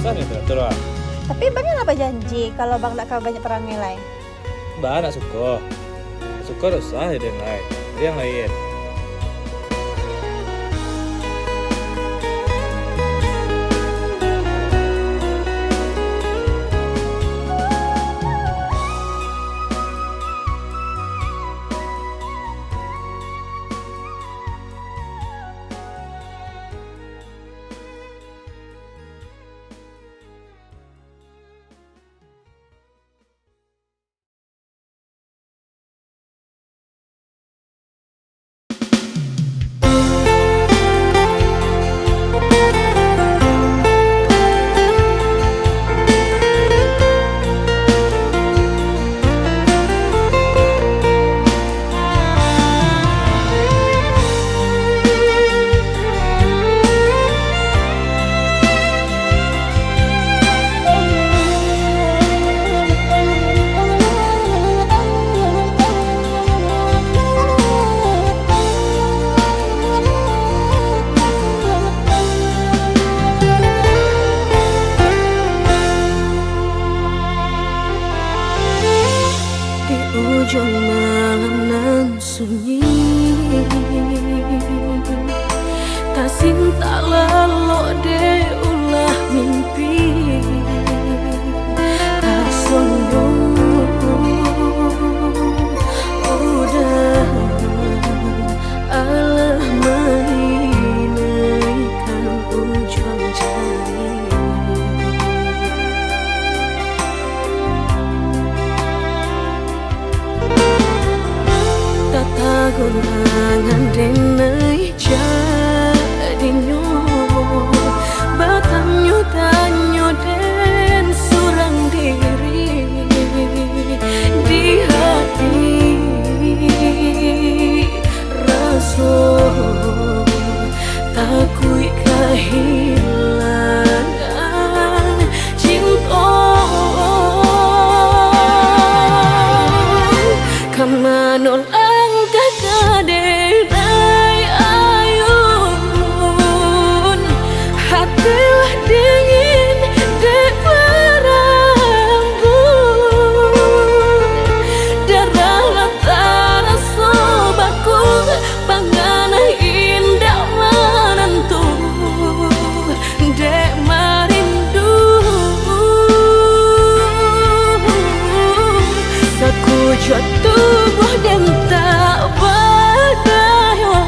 susah nih teratur lah. Tapi bang apa janji kalau bang nak banyak perang nilai? Mbak nak suka usah jadi yang lain. Jadi yang lain. Ujung malam nan sunyi, tak sinta lelok de ulah mimpi, tak sombong udah Allah menginaikan ujung jari. Gunangan denai jadinya batanyo tanyo den surang diri di hati rasa takui kehilangan cinta kamanol tubuh dan tak berdaya,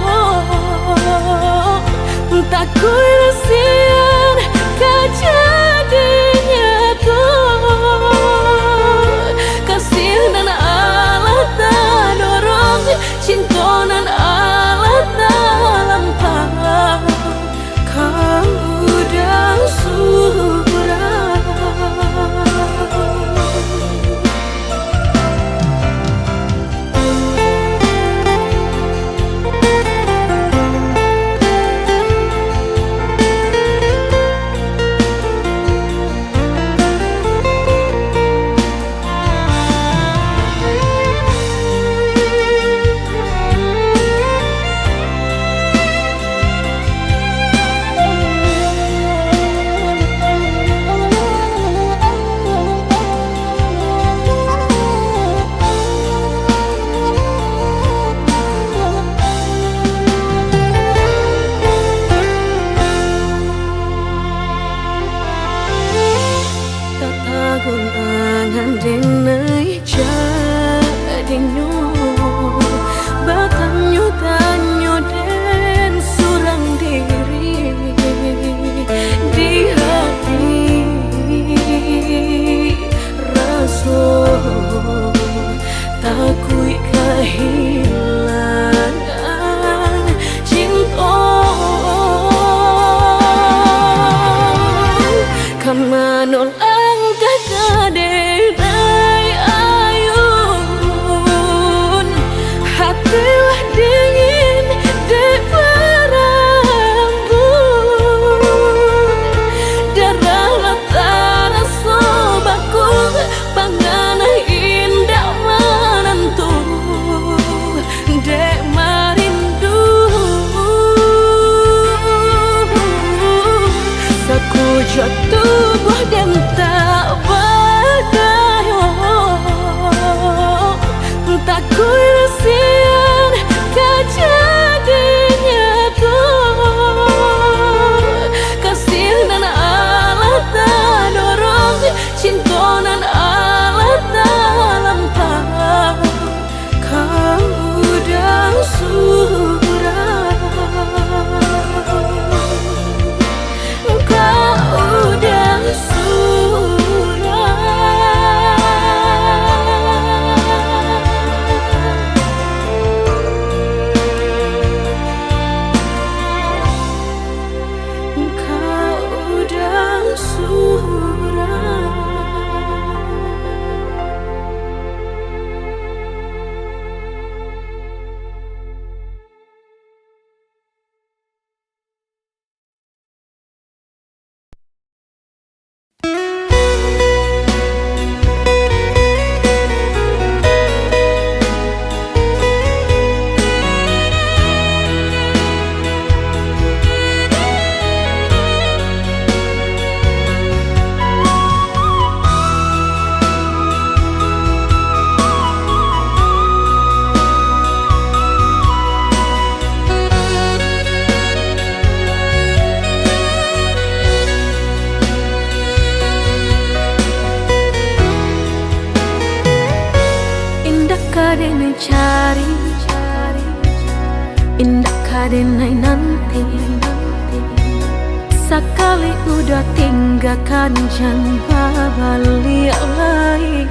tak kuilasian kejadiannya tuh kasih dan Allah tak dorong cinta dan Allah tak lampau kau udah surah. Gunangan denai jadinya batanyo tanyo den surang diri di hati rasa takui kehilangan cinta kamanol denai ayun hatilah dingin de berambut darah latara sobaku pangana indah menentu dek marindu saku wujud tubuh dan tak berdaya. Tak kuirasian kejadiannya tuh kasih dan Allah tak dorong, cinta dan Allah tak lampau. Kau udah surah, kau udah surah. Kadenai cari, indah kadenai nanti. Sekali udah tinggalkan jangan balik lagi.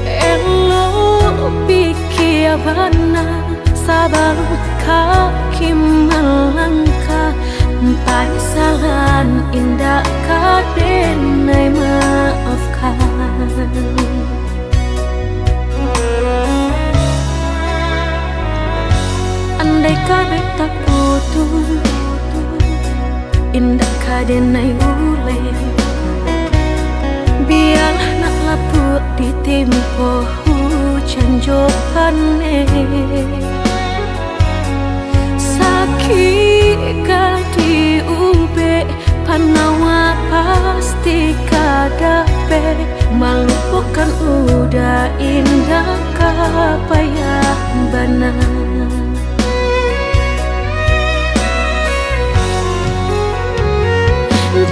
Elo pikir benar, sabar kaki melangkah. Paisalan indah kadenai maafkan. Andai kabeh tak putus, indah kadenai ule. Biar nak laput ditimpa hujan jopane. Sakit kadi ube, panawa pasti kadape. Melupakan udah indah kapayah benar.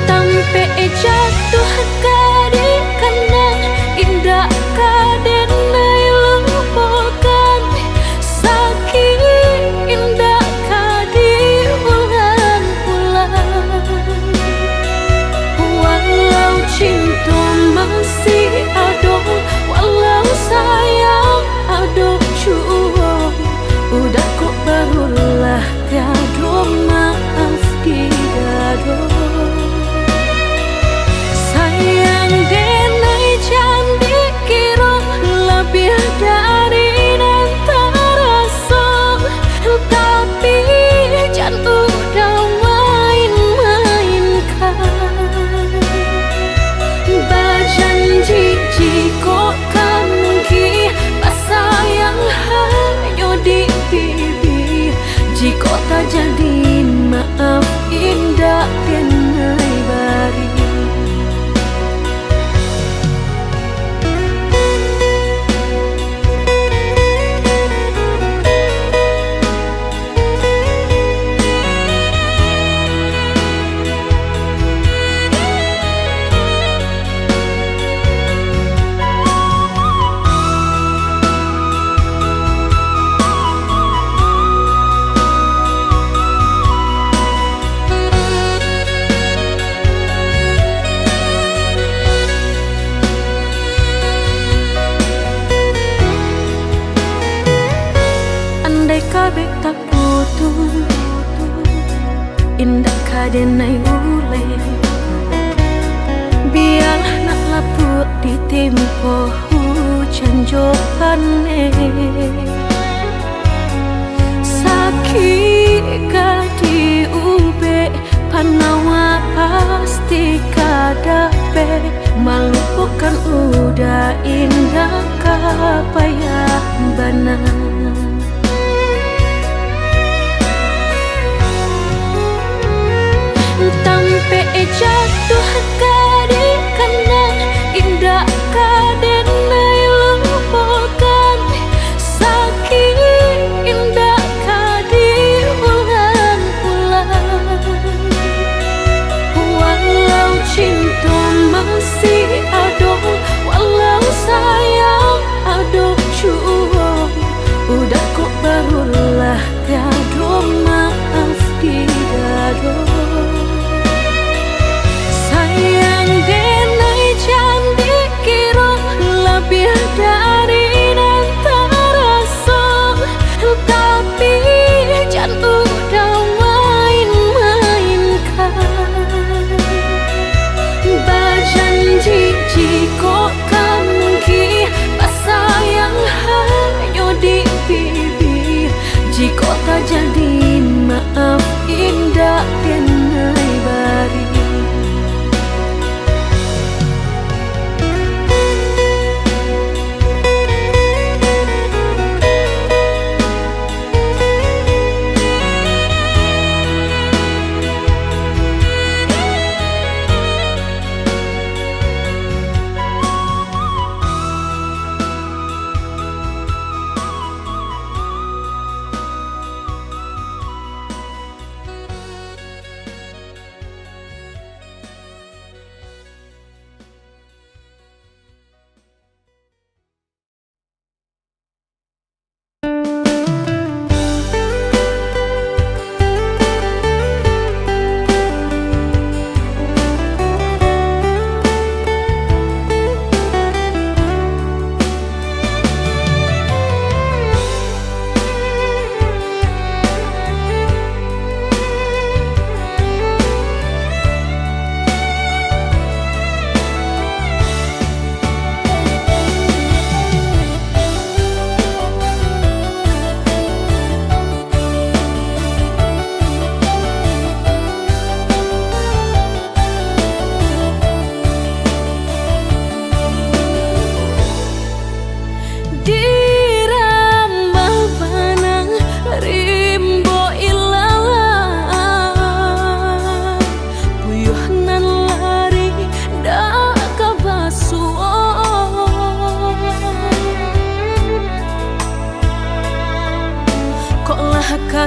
Tampe jatuh kadi kena indah kadenai lupakan. Sakit indah kadi ulang-ulang. Walau cinta masih ada, walau sayang ada jua, udah kok barulah tiada maaf di dada. Sayang denai jangan dikira lebih dari dan terasa. Tapi jangan udah main-mainkan. Berjanji jika kangki pasayang hanya di bibir. Jika tak jadi maaf indah denai bari. Kabeh tak putus, indah kadenai ule. Biar nak laput ditimpa hujan jopane. Sakit kadi ube, panawa pasti kadape. Melupakan udah indah kapayah benar.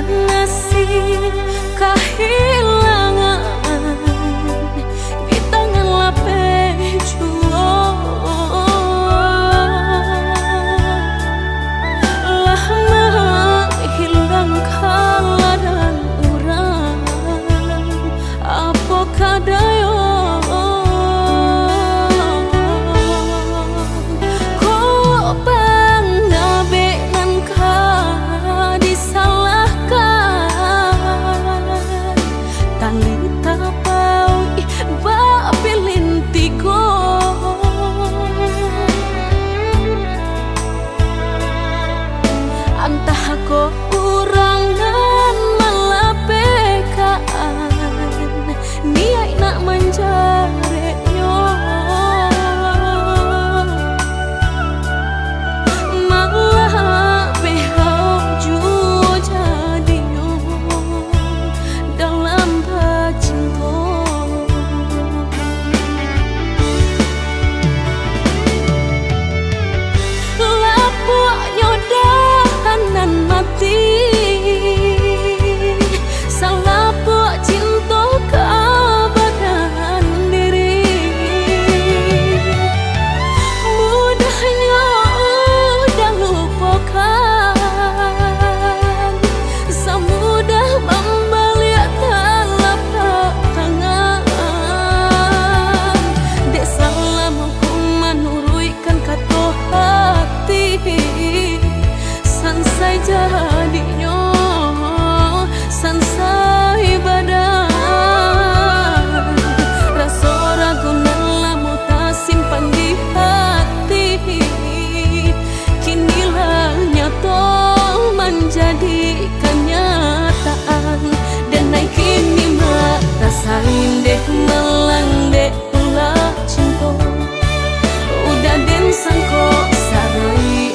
nasib kehilangan di tangan lapeh lah menghilang kala dan urang apa kadayo ko urangan malapekaan niai nak menjareknya malah behau jua jadinya dalam bacinta lapuaknya dahanan mati salah buat cinta keabadian diri mudahnya udah lupakan semudah membalik telapak tangan dek salah hukuman nuruikan kata hati sansai jadinya sansai badan rasa ragu lamu tak simpan di hati kinilah nyata menjadi kenyataan dan naik kini mak rasain deh melang deh ulah cinta udah den sangko sarai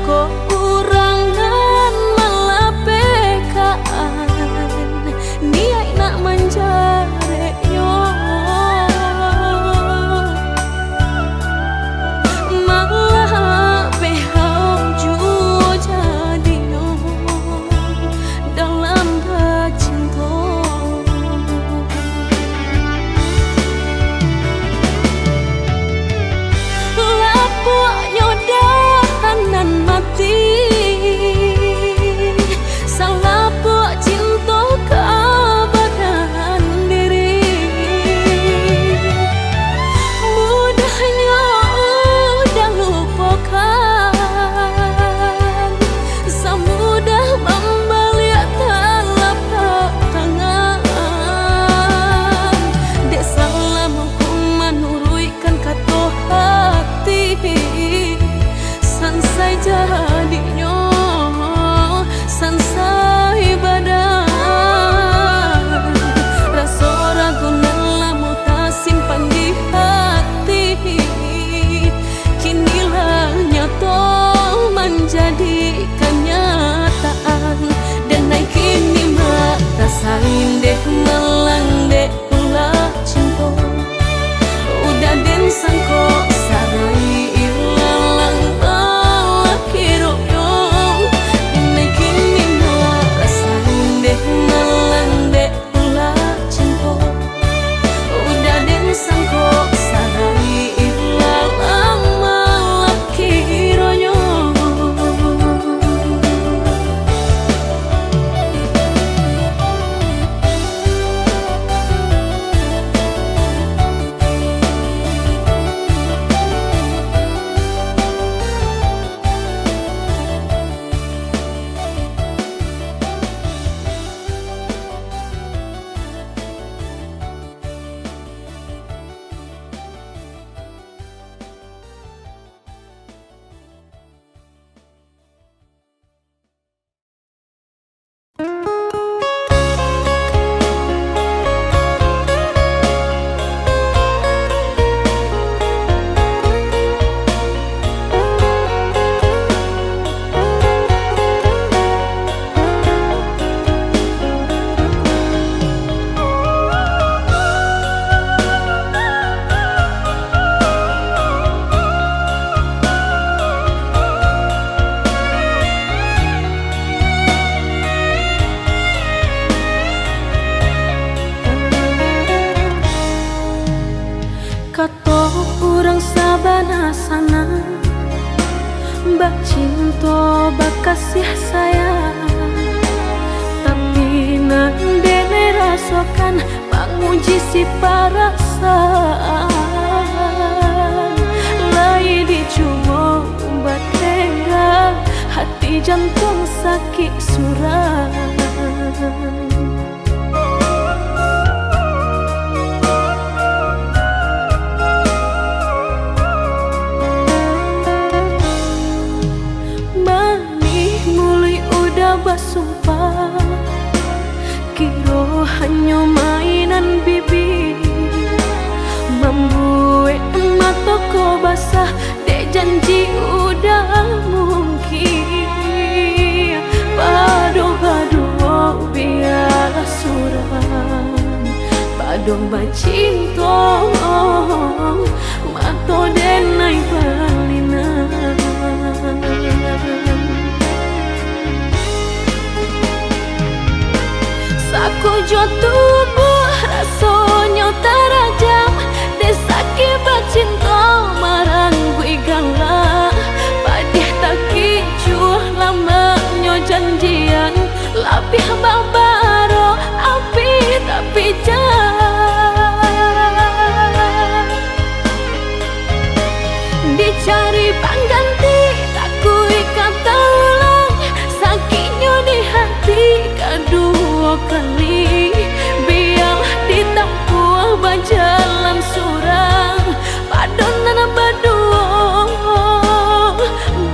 ko urangan malapekaan niai nak menjareknya malah behau jua jadinya dalam bacinta lapuaknya dahanan mati salah buat cinta keabadian diri mudahnya udah lupakan semudah membalik telapak tangan dek salah hukuman nuruikan kata hati sansai jadinya sansai badan rasa ragu lamu tak simpan di hati kinilah nyata menjadi kenyataan dan naik kini mak rasain deh melang deh ulah cinta udah deh sangko sarai ilalang lalaki royong ini kini no rasain deh nalang deh ulah cinta udah den sangko sarai ilalang lalaki royong. Kato urang sabana sana bak cinta bak kasih sayang tapi nandene rasakan menguji si perasaan lai dicuma bak tengah hati jantung sakit suram. Sumpah kiro hanya mainan bibir membuat mataku basah dek janji udah mungkin padu-padu biarlah suram padu bacinta mato denai balinan. Aku jo tubuh rasanya terajam desaki bacinta marang gue gala padih tak kicuh lamanya janjian lapih babaro api tapi jangan dicari pengganti tak kui kata ulang sakitnya di hati kedua kali biarlah ditempuh berjalan surang padonan berdua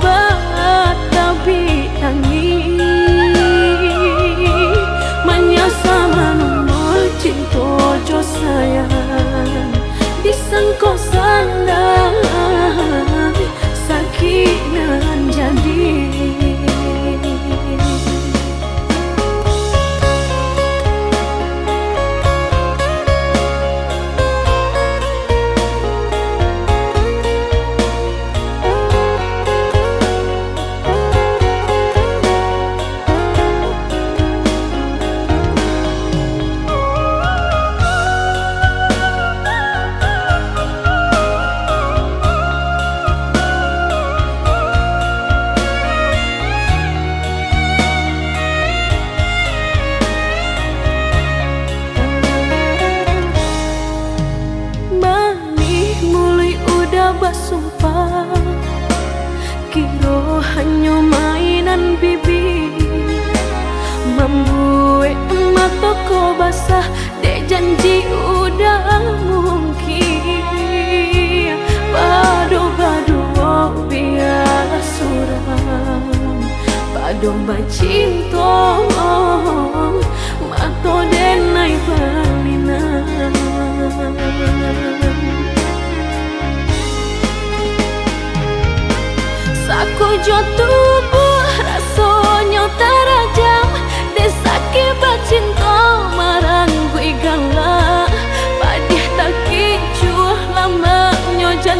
batabi tangi menyasa menumbuh cinta jo sayang disangko sandang sakit nan jadi. Sumpah kiro hanya mainan bibir membuat mataku basah dek janji udah mungkin padu-padu biarlah suram padu bacinta mato denai balinan. Aku jo tubuh rasanya terajam desaki bacinta marang gue gala padih tak kicuh lamanya janji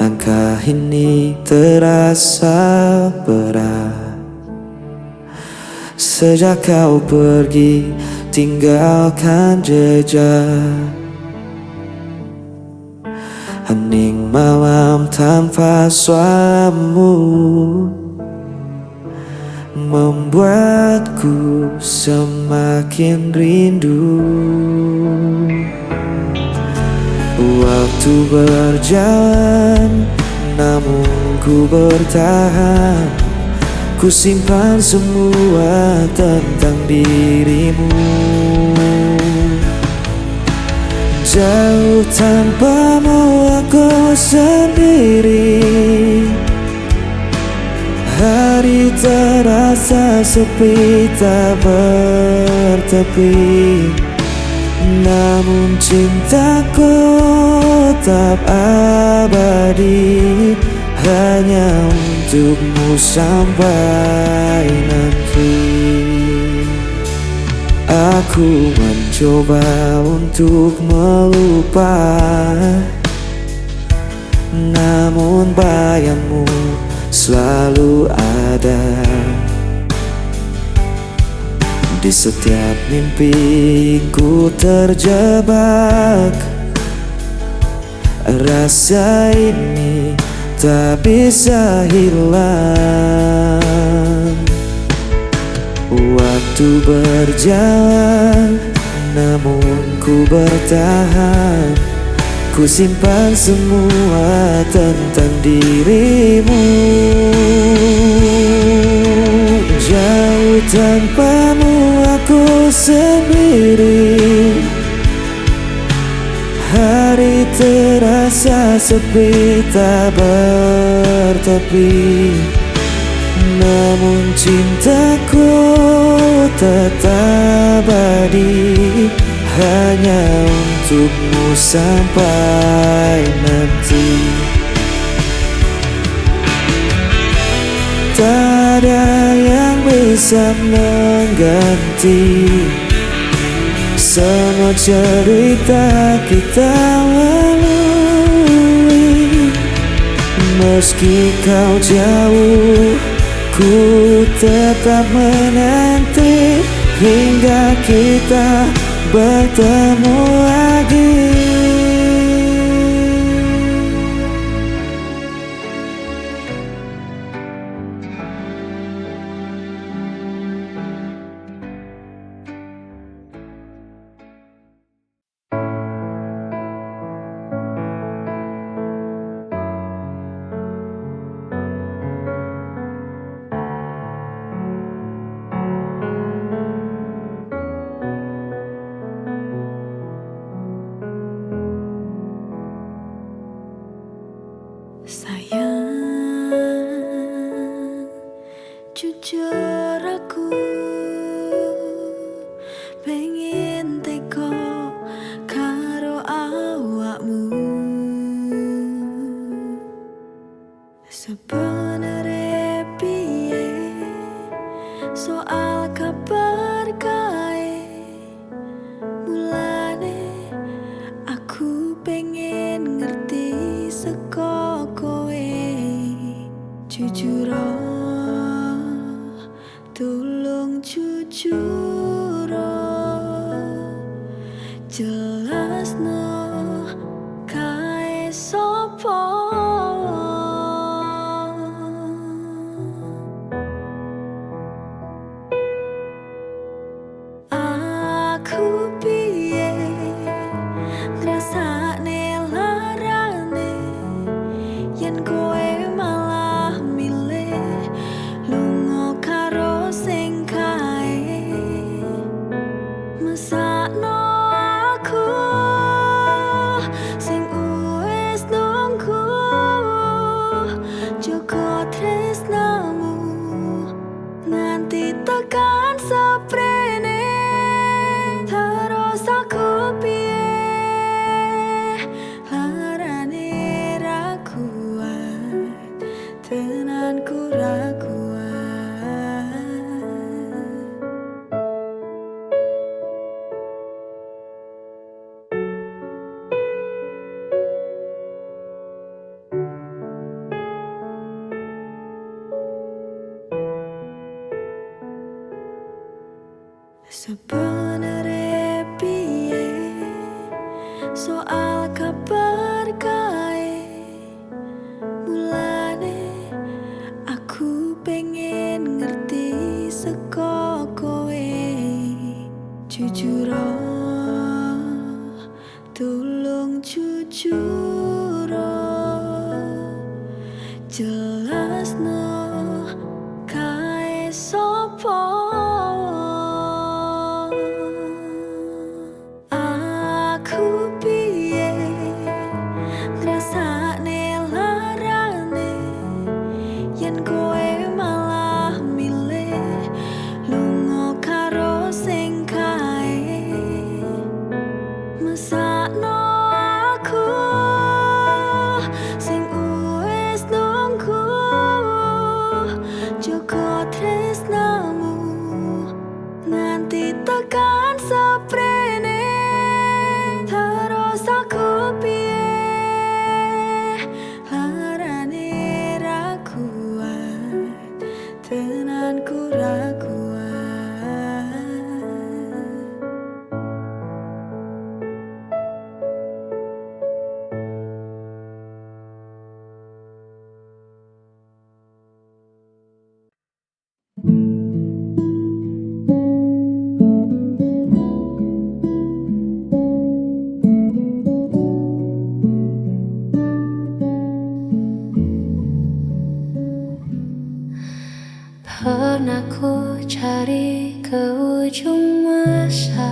Langkah ini terasa berat sejak kau pergi tinggalkan jejak. Hening malam tanpa suaramu membuatku semakin rindu. Waktu berjalan, namun ku bertahan. Ku simpan semua tentang dirimu. Jauh tanpamu aku sendiri. Hari terasa sepi tak bertepi, namun cintaku tetap abadi, hanya untukmu sampai nanti. Aku mencoba untuk melupa, namun bayangmu selalu ada. Di setiap mimpi ku terjebak. Rasa ini tak bisa hilang. Waktu berjalan, namun ku bertahan. Ku simpan semua tentang dirimu. Jauh tanpamu aku sendiri. Hari terasa sepi tak bertepi, namun cintaku tetap abadi, hanya untukmu sampai nanti. Tak ada yang bisa mengganti semua cerita kita lalui. Meski kau jauh, ku tetap menanti hingga kita bertemu lagi. Sayang, jujur aku pengen teko karo awakmu. Sebenere piye soal kabar kae, mulane aku pengen ngerti seko kowe. Jujur tolong jujur jelasno kae sopo. Aku piye ngrasakne larane yen kowe malah milih lunga karo sing kae mesakno aku. soal kabar kae. Mulane aku pengen ngerti saka kowe. Jujur tulung jujur jelasno kae sapa. Aku piye ngrasakne larane yen kowe malah milih lunga karo sing kae. Mesakno aku sing wis nunggu joko tresnamu nganti tekan seprene. Terus aku piye larane ra kuat, tenanku ra kuat. Pernah ku cari ke ujung masa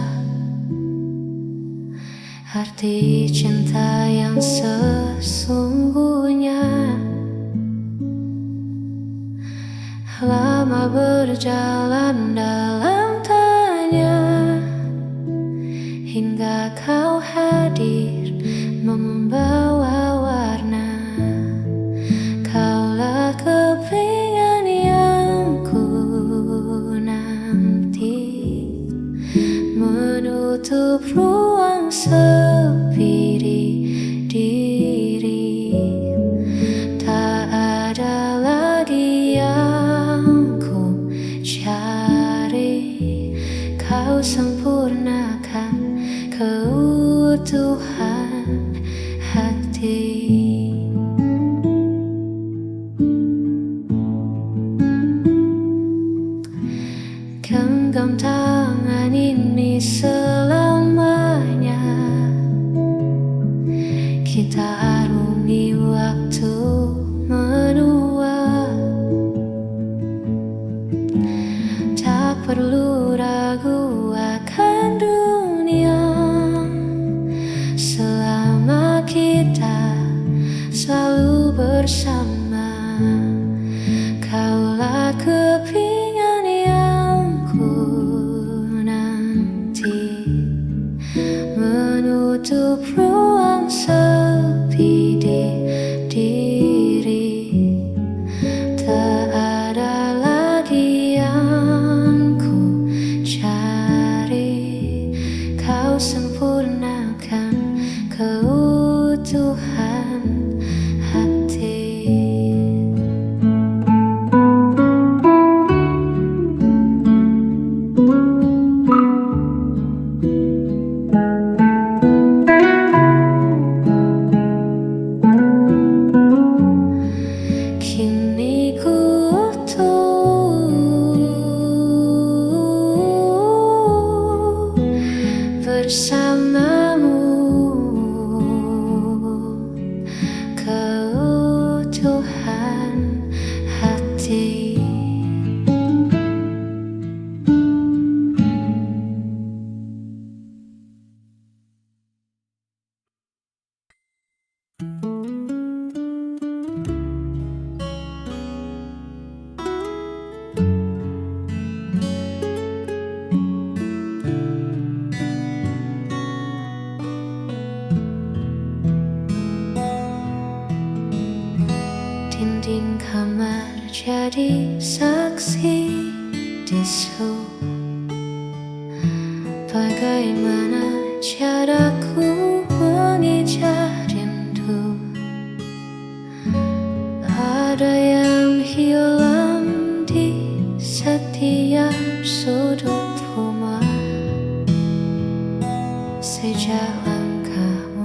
arti cinta yang sesungguhnya. Lama berjalan dalam tanya hingga kau hadir membawa warna. Kaulah kepingan yang ku nanti, menutup ruang sepi di diri. Tak ada lagi yang ku cari, kau sempurnakan keutuhan hati. Genggam tangan ini selamanya, kita arungi waktu menua. Tak perlu ragu akan dunia selama kita selalu bersama. Kaulah kepingan yang ku nanti, menutup ruang sepi di diri. Tak ada lagi yang ku cari, kau sempurnakan keutuhan hati. Kini ku utuh bersamamu, keutuhan hati. Dinding kamar jadi saksi bisu. Bagaimana caraku mengejar rindu? Ada yang hilang di setiap sudut rumah. Sejak langkahmu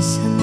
Sana